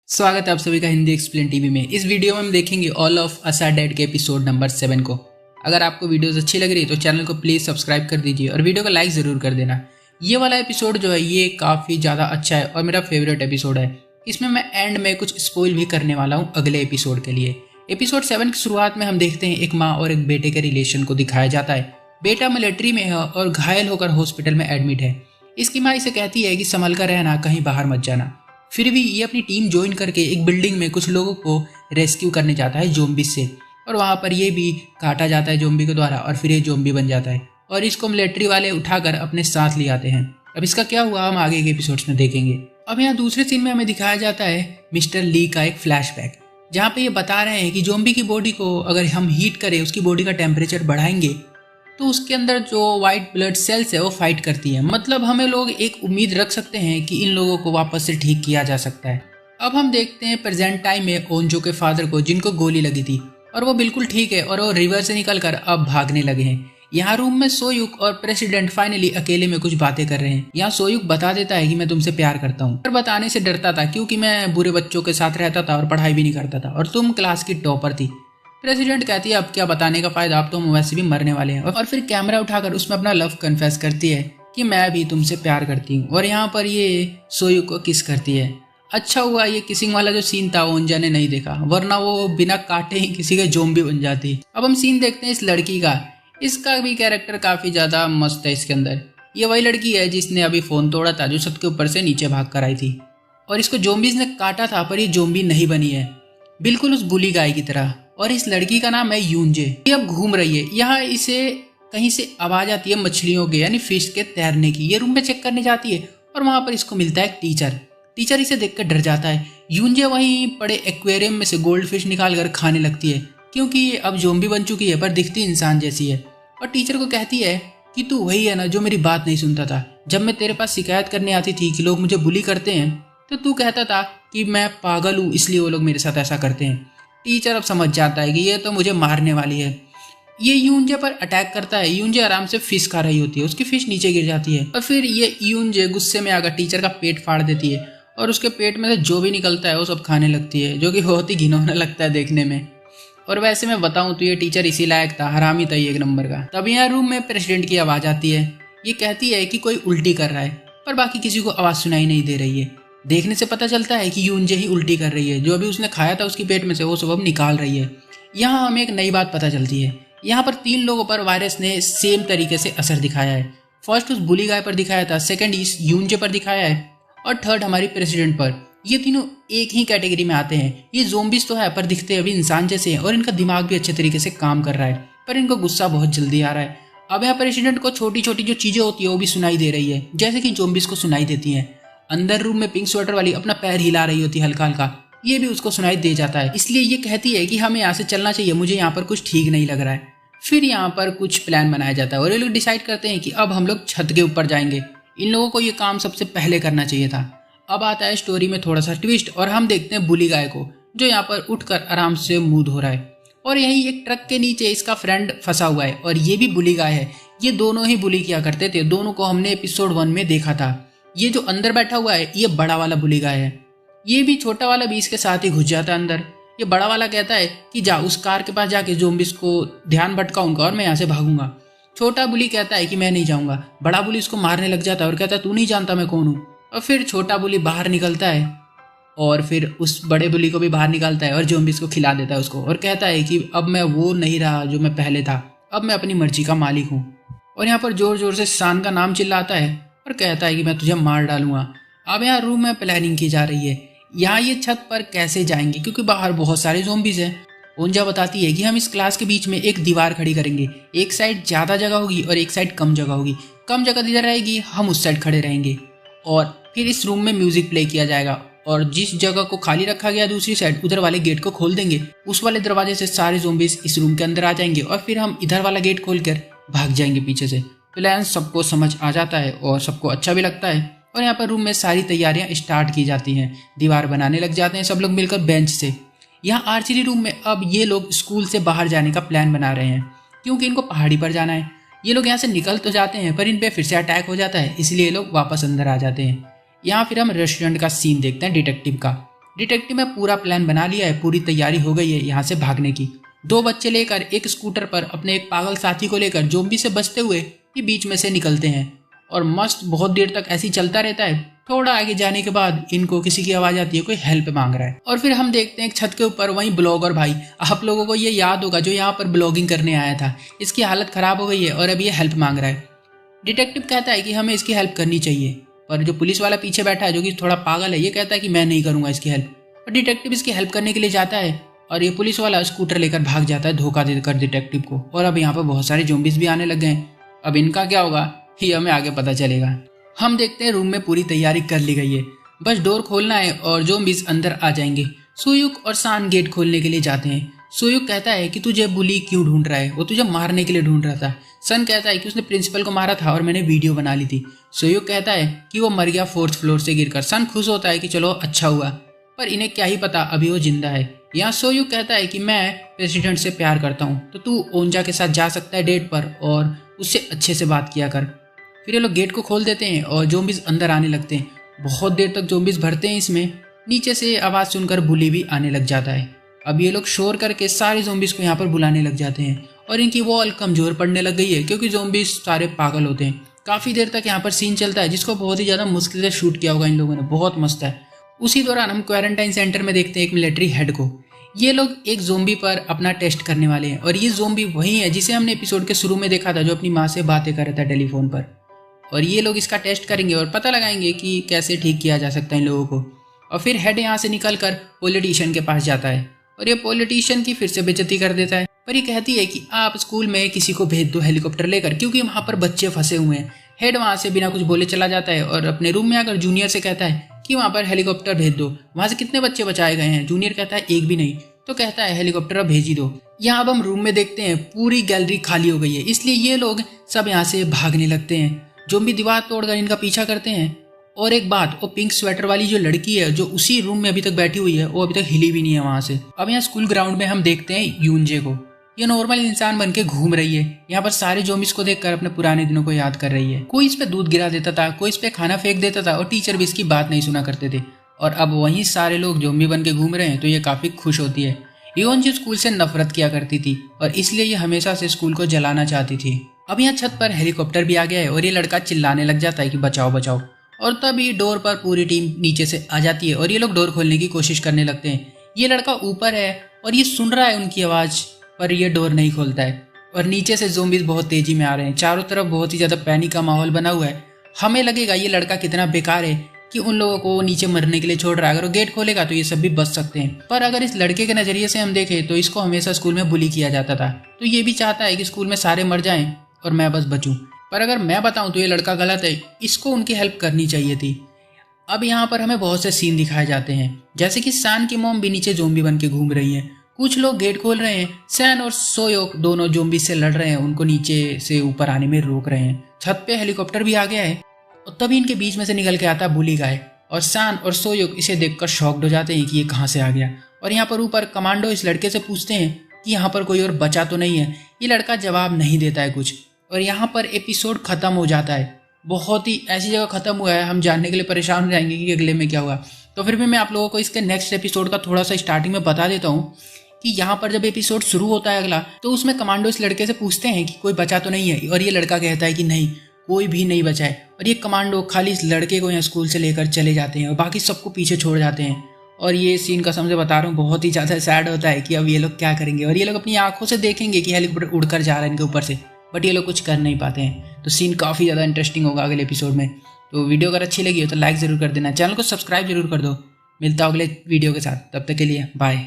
स्वागत है आप सभी का हिंदी एक्सप्लेन टीवी में। इस वीडियो में हम देखेंगे all of us are dead के एपिसोड नंबर 7 को। अगर आपको वीडियोस अच्छी लग रही है तो चैनल को प्लीज़ सब्सक्राइब कर दीजिए और वीडियो को लाइक ज़रूर कर देना। ये वाला एपिसोड जो है ये काफ़ी ज़्यादा अच्छा है और मेरा फेवरेट एपिसोड है। इसमें मैं एंड में कुछ स्पॉइल भी करने वाला हूँ अगले एपिसोड के लिए। एपिसोड 7 की शुरुआत में हम देखते हैं एक माँ और एक बेटे के रिलेशन को दिखाया जाता है। बेटा मिलिट्री में है और घायल होकर हॉस्पिटल में एडमिट है। इसकी माँ इसे कहती है कि संभल कर रहना, कहीं बाहर मत जाना। फिर भी ये अपनी टीम ज्वाइन करके एक बिल्डिंग में कुछ लोगों को रेस्क्यू करने जाता है ज़ॉम्बीज़ से, और वहाँ पर ये भी काटा जाता है ज़ॉम्बी के द्वारा और फिर ये ज़ॉम्बी बन जाता है और इसको मिलिट्री वाले उठाकर अपने साथ ले आते हैं। अब इसका क्या हुआ हम आगे के एपिसोड्स में देखेंगे। अब यहाँ दूसरे सीन में हमें दिखाया जाता है मिस्टर ली का एक फ्लैशबैक, जहाँ पे ये बता रहे हैं कि ज़ॉम्बी की बॉडी को अगर हम हीट करें, उसकी बॉडी का टेम्परेचर बढ़ाएंगे तो उसके अंदर जो वाइट ब्लड सेल्स है वो फाइट करती है। मतलब हमें लोग एक उम्मीद रख सकते हैं कि इन लोगों को वापस से ठीक किया जा सकता है। अब हम देखते हैं प्रेजेंट टाइम में ओंजो के फादर को, जिनको गोली लगी थी और वो बिल्कुल ठीक है और वो रिवर से निकलकर अब भागने लगे हैं। यहाँ रूम में सोयुक और प्रेसिडेंट फाइनली अकेले में कुछ बातें कर रहे हैं। यहाँ सोयुक बता देता है कि मैं तुमसे प्यार करता हूँ, पर बताने से डरता था क्योंकि मैं बुरे बच्चों के साथ रहता था और पढ़ाई भी नहीं करता था और तुम क्लास की टॉपर थी। प्रेसिडेंट कहती है अब क्या बताने का फायदा, अब तो हम वैसे भी मरने वाले हैं। और फिर कैमरा उठाकर उसमें अपना लव कन्फेस करती है कि मैं भी तुमसे प्यार करती हूँ, और यहाँ पर ये सोयुक को किस करती है। अच्छा हुआ ये किसिंग वाला जो सीन था ओंजा ने नहीं देखा, वरना वो बिना काटे ही किसी के ज़ॉम्बी बन जाती। अब हम सीन देखते हैं इस लड़की का। इसका भी कैरेक्टर काफ़ी ज़्यादा मस्त है इसके अंदर। ये वही लड़की है जिसने अभी फ़ोन तोड़ा था, जो छत के ऊपर से नीचे भाग कर आई थी और इसको ज़ॉम्बीज़ ने काटा था, पर ये ज़ॉम्बी नहीं बनी है, बिल्कुल उस बुली गाय की तरह। और इस लड़की का नाम है यूंजे। ये अब घूम रही है। यहाँ इसे कहीं से आवाज़ आती है मछलियों के यानी फिश के तैरने की। ये रूम में चेक करने जाती है और वहाँ पर इसको मिलता है एक टीचर इसे देखकर डर जाता है। यूंजे वहीं पड़े एक्वेरियम में से गोल्ड फिश निकाल कर खाने लगती है क्योंकि ये अब ज़ॉम्बी बन चुकी है पर दिखती इंसान जैसी है। और टीचर को कहती है कि तू वही है ना जो मेरी बात नहीं सुनता था। जब मैं तेरे पास शिकायत करने आती थी कि लोग मुझे बुली करते हैं तो तू कहता था कि मैं पागल हूँ इसलिए वो लोग मेरे साथ ऐसा करते हैं। टीचर अब समझ जाता है कि ये तो मुझे मारने वाली है। ये यूंजे पर अटैक करता है। यूंजे आराम से फिश खा रही होती है, उसकी फिश नीचे गिर जाती है और फिर ये यूंजे गुस्से में आकर टीचर का पेट फाड़ देती है और उसके पेट में से जो भी निकलता है वो सब खाने लगती है, जो कि बहुत ही घिनौना लगता है देखने में। और वैसे मैं बताऊं तो ये टीचर इसी लायक था, हरामी था ये एक नंबर का। तब यहाँ रूम में प्रेसिडेंट की आवाज़ आती है। ये कहती है कि कोई उल्टी कर रहा है, पर बाकी किसी को आवाज़ सुनाई नहीं दे रही है। देखने से पता चलता है कि यूंजे ही उल्टी कर रही है, जो अभी उसने खाया था उसकी पेट में से वो सब अब निकाल रही है। यहाँ हमें एक नई बात पता चलती है। यहाँ पर 3 लोगों पर वायरस ने सेम तरीके से असर दिखाया है। फर्स्ट उस बुली गाय पर दिखाया था, सेकंड इस यूंजे पर दिखाया है और थर्ड हमारी प्रेसिडेंट पर। ये तीनों एक ही कैटेगरी में आते हैं। ये ज़ॉम्बीज़ तो है पर दिखते अभी इंसान जैसे हैं और इनका दिमाग भी अच्छे तरीके से काम कर रहा है, पर इनको गुस्सा बहुत जल्दी आ रहा है। अब यहाँ प्रेसिडेंट को छोटी छोटी जो चीज़ें होती है वो भी सुनाई दे रही है, जैसे कि ज़ॉम्बीज़ को सुनाई देती हैं। अंदर रूम में पिंक स्वेटर वाली अपना पैर हिला रही होती है हल्का हल्का, ये भी उसको सुनाई दे जाता है। इसलिए ये कहती है कि हमें यहाँ से चलना चाहिए, मुझे यहाँ पर कुछ ठीक नहीं लग रहा है। फिर यहाँ पर कुछ प्लान बनाया जाता है और ये लोग डिसाइड करते हैं कि अब हम लोग छत के ऊपर जाएंगे। इन लोगों को ये काम सबसे पहले करना चाहिए था। अब आता है स्टोरी में थोड़ा सा ट्विस्ट और हम देखते हैं बुली गाय को, जो यहाँ पर उठकर आराम से मुंह धो रहा है और यहीं एक ट्रक के नीचे इसका फ्रेंड फंसा हुआ है और ये भी बुली गाय है। ये दोनों ही बुली किया करते थे, दोनों को हमने एपिसोड 1 में देखा था। ये जो अंदर बैठा हुआ है ये बड़ा वाला बुली गाय है। ये भी छोटा वाला भी इसके साथ ही घुस जाता है अंदर। ये बड़ा वाला कहता है कि जा उस कार के पास जाके ज़ॉम्बीज़ को ध्यान भटकाऊंगा और मैं यहाँ से भागूंगा। छोटा बुली कहता है कि मैं नहीं जाऊंगा। बड़ा बुली इसको मारने लग जाता है और कहता है तू नहीं जानता मैं कौन हूँ। और फिर छोटा बुली बाहर निकलता है और फिर उस बड़े बुली को भी बाहर निकालता है और ज़ॉम्बीज़ को खिला देता है उसको, और कहता है कि अब मैं वो नहीं रहा जो मैं पहले था, अब मैं अपनी मर्जी का मालिक हूँ। और यहाँ पर जोर जोर से शान का नाम चिल्लाता है और कहता है कि मैं तुझे मार डालूंगा। अब यहाँ रूम में प्लानिंग की जा रही है। यहाँ ये छत पर कैसे जाएंगे क्योंकि बाहर बहुत सारे ज़ॉम्बीज़ हैं। ओंजा बताती है कि हम इस क्लास के बीच में एक दीवार खड़ी करेंगे, एक साइड ज़्यादा जगह होगी और एक साइड कम जगह होगी। कम जगह इधर रहेगी, हम उस साइड खड़े रहेंगे और फिर इस रूम में म्यूजिक प्ले किया जाएगा और जिस जगह को खाली रखा गया दूसरी साइड उधर वाले गेट को खोल देंगे। उस वाले दरवाजे से सारे ज़ॉम्बीज़ इस रूम के अंदर आ जाएंगे और फिर हम इधर वाला गेट खोल कर भाग जाएंगे पीछे से। प्लान सबको समझ आ जाता है और सबको अच्छा भी लगता है और यहाँ पर रूम में सारी तैयारियां स्टार्ट की जाती हैं। दीवार बनाने लग जाते हैं सब लोग मिलकर बेंच से। यहाँ आर्चरी रूम में अब ये लोग स्कूल से बाहर जाने का प्लान बना रहे हैं क्योंकि इनको पहाड़ी पर जाना है। ये लोग यहाँ से निकल तो जाते हैं पर इन पे फिर से अटैक हो जाता है, इसलिए ये लोग वापस अंदर आ जाते हैं। यहाँ फिर हम रेस्टोरेंट का सीन देखते हैं डिटेक्टिव का। डिटेक्टिव ने पूरा प्लान बना लिया है, पूरी तैयारी हो गई है यहाँ से भागने की। 2 बच्चे लेकर एक स्कूटर पर अपने एक पागल साथी को लेकर ज़ोंबी से बचते हुए ये बीच में से निकलते हैं और मस्त बहुत देर तक ऐसे ही चलता रहता है। थोड़ा आगे जाने के बाद इनको किसी की आवाज़ आती है, कोई हेल्प मांग रहा है और फिर हम देखते हैं एक छत के ऊपर वहीं ब्लॉगर भाई। आप लोगों को ये याद होगा जो यहाँ पर ब्लॉगिंग करने आया था, इसकी हालत ख़राब हो गई है और अब ये हेल्प मांग रहा है। डिटेक्टिव कहता है कि हमें इसकी हेल्प करनी चाहिए, पर जो पुलिस वाला पीछे बैठा है जो कि थोड़ा पागल है, ये कहता है कि मैं नहीं करूँगा इसकी हेल्प। और डिटेक्टिव इसकी हेल्प करने के लिए जाता है और ये पुलिस वाला स्कूटर लेकर भाग जाता है धोखा देकर डिटेक्टिव को। और अब यहाँ पर बहुत सारे ज़ोंबीज भी आने लग गए हैं। अब इनका क्या होगा ये हमें आगे पता चलेगा। हम देखते हैं रूम में पूरी तैयारी कर ली गई है, बस डोर खोलना है और ज़ोंबीज अंदर आ जाएंगे। सोयुक और सान गेट खोलने के लिए जाते हैं। सोयुक कहता है कि तुझे बुली क्यों ढूंढ रहा है, वो तुझे मारने के लिए ढूंढ रहा था। सन कहता है कि उसने प्रिंसिपल को मारा था और मैंने वीडियो बना ली थी। सोयुक कहता है कि वो मर गया 4th फ्लोर से गिरकर। सन खुश होता है कि चलो अच्छा हुआ, पर इन्हें क्या ही पता अभी वो जिंदा है। यहाँ सोयुक कहता है कि मैं प्रेसिडेंट से प्यार करता हूँ, तो तू ओंजा के साथ जा सकता है डेट पर और उससे अच्छे से बात किया कर। फिर ये लोग गेट को खोल देते हैं और ज़ोंबीज अंदर आने लगते हैं। बहुत देर तक ज़ोंबीज भरते हैं इसमें। नीचे से आवाज़ सुनकर बुली भी आने लग जाता है। अब ये लोग शोर करके सारे ज़ोंबीज को यहाँ पर बुलाने लग जाते हैं और इनकी वॉल कमज़ोर पड़ने लग गई है क्योंकि ज़ोंबीज सारे पागल होते हैं। काफ़ी देर तक यहाँ पर सीन चलता है जिसको बहुत ही ज़्यादा मुश्किल से शूट किया होगा इन लोगों ने, बहुत मस्त है। उसी दौरान हम क्वारंटाइन सेंटर में देखते हैं एक मिलिट्री हेड को। ये लोग एक ज़ोंबी पर अपना टेस्ट करने वाले हैं और ये ज़ोंबी वही है जिसे हमने एपिसोड के शुरू में देखा था, जो अपनी माँ से बातें कर रहा था टेलीफोन पर। और ये लोग इसका टेस्ट करेंगे और पता लगाएंगे कि कैसे ठीक किया जा सकता है इन लोगों को। और फिर हेड यहाँ से निकल कर पॉलिटिशियन के पास जाता है और ये पॉलिटिशियन की फिर से बेइज्जती कर देता है। पर ये कहती है कि आप स्कूल में किसी को भेज दो हेलीकॉप्टर लेकर, क्योंकि वहाँ पर बच्चे फंसे हुए हैं। हेड वहाँ से बिना कुछ बोले चला जाता है और अपने रूम में आकर जूनियर से कहता है कि वहाँ पर हेलीकॉप्टर भेज दो। वहाँ से कितने बच्चे बचाए गए हैं? जूनियर कहता है एक भी नहीं। तो कहता है हेलीकॉप्टर अब भेज ही दो। यहाँ अब हम रूम में देखते हैं पूरी गैलरी खाली हो गई है, इसलिए ये लोग सब यहाँ से भागने लगते हैं। ज़ोंबी दीवार तोड़कर इनका पीछा करते हैं। और एक बात, वो पिंक स्वेटर वाली जो लड़की है जो उसी रूम में अभी तक बैठी हुई है, वो अभी तक हिली भी नहीं है वहाँ से। अब यहाँ स्कूल ग्राउंड में हम देखते हैं यूनजे को। ये नॉर्मल इंसान बन के घूम रही है। यहाँ पर सारे ज़ोंबीज को देखकर अपने पुराने दिनों को याद कर रही है। कोई इस पे दूध गिरा देता था, कोई इस पे खाना फेंक देता था और टीचर भी इसकी बात नहीं सुना करते थे। और अब वहीं सारे लोग ज़ोंबी बन के घूम रहे हैं तो ये काफ़ी खुश होती है। यूनजे स्कूल से नफरत किया करती थी और इसलिए ये हमेशा से स्कूल को जलाना चाहती थी। अब यहाँ छत पर हेलीकॉप्टर भी आ गया है और ये लड़का चिल्लाने लग जाता है कि बचाओ बचाओ। और तभी डोर पर पूरी टीम नीचे से आ जाती है और ये लोग डोर खोलने की कोशिश करने लगते हैं। ये लड़का ऊपर है और ये सुन रहा है उनकी आवाज़, पर ये डोर नहीं खोलता है। और नीचे से ज़ोंबीज बहुत तेजी में आ रहे हैं। चारों तरफ बहुत ही ज़्यादा पैनिक का माहौल बना हुआ है। हमें लगेगा ये लड़का कितना बेकार है कि उन लोगों को नीचे मरने के लिए छोड़ रहा है। अगर वो गेट खोलेगा तो ये सब भी बच सकते हैं। पर अगर इस लड़के के नज़रिए से हम देखें तो इसको हमेशा स्कूल में बुली किया जाता था, तो ये भी चाहता है कि स्कूल में सारे मर जाएं और मैं बस बचूं। पर अगर मैं बताऊं तो ये लड़का गलत है, इसको उनकी हेल्प करनी चाहिए थी। अब यहाँ पर हमें बहुत से सीन दिखाए जाते हैं, जैसे कि सैन की मॉम भी नीचे ज़ोंबी बन के घूम रही है। कुछ लोग गेट खोल रहे हैं। सैन और सोयोक दोनों ज़ोंबी से लड़ रहे हैं, उनको नीचे से ऊपर आने में रोक रहे हैं। छत पे हेलीकॉप्टर भी आ गया है और तभी इनके बीच में से निकल के आता बुली गाय और सैन और सोयोक इसे देखकर शॉक्ड हो जाते हैं कि ये कहाँ से आ गया। और यहाँ पर ऊपर कमांडो इस लड़के से पूछते हैं कि यहाँ पर कोई और बचा तो नहीं है। ये लड़का जवाब नहीं देता है कुछ और यहाँ पर एपिसोड ख़त्म हो जाता है। बहुत ही ऐसी जगह ख़त्म हुआ है, हम जानने के लिए परेशान हो जाएंगे कि अगले में क्या हुआ। तो फिर भी मैं आप लोगों को इसके नेक्स्ट एपिसोड का थोड़ा सा स्टार्टिंग में बता देता हूँ कि यहाँ पर जब एपिसोड शुरू होता है अगला, तो उसमें कमांडो इस लड़के से पूछते हैं कि कोई बचा तो नहीं है और ये लड़का कहता है कि नहीं, कोई भी नहीं बचा है। और ये कमांडो खाली इस लड़के को यहाँ स्कूल से लेकर चले जाते हैं और बाकी सबको पीछे छोड़ जाते हैं। और ये सीन कसम से बता रहा हूँ बहुत ही ज़्यादा सैड होता है कि अब ये लोग क्या करेंगे। और ये लोग अपनी आंखों से देखेंगे कि हेलीकॉप्टर उड़कर जा रहा है इनके ऊपर से, बट ये लोग कुछ कर नहीं पाते हैं। तो सीन काफ़ी ज़्यादा इंटरेस्टिंग होगा अगले एपिसोड में। तो वीडियो अगर अच्छी लगी हो तो लाइक ज़रूर कर देना, चैनल को सब्सक्राइब जरूर कर दो। मिलता हूँ अगले वीडियो के साथ, तब तक के लिए बाय।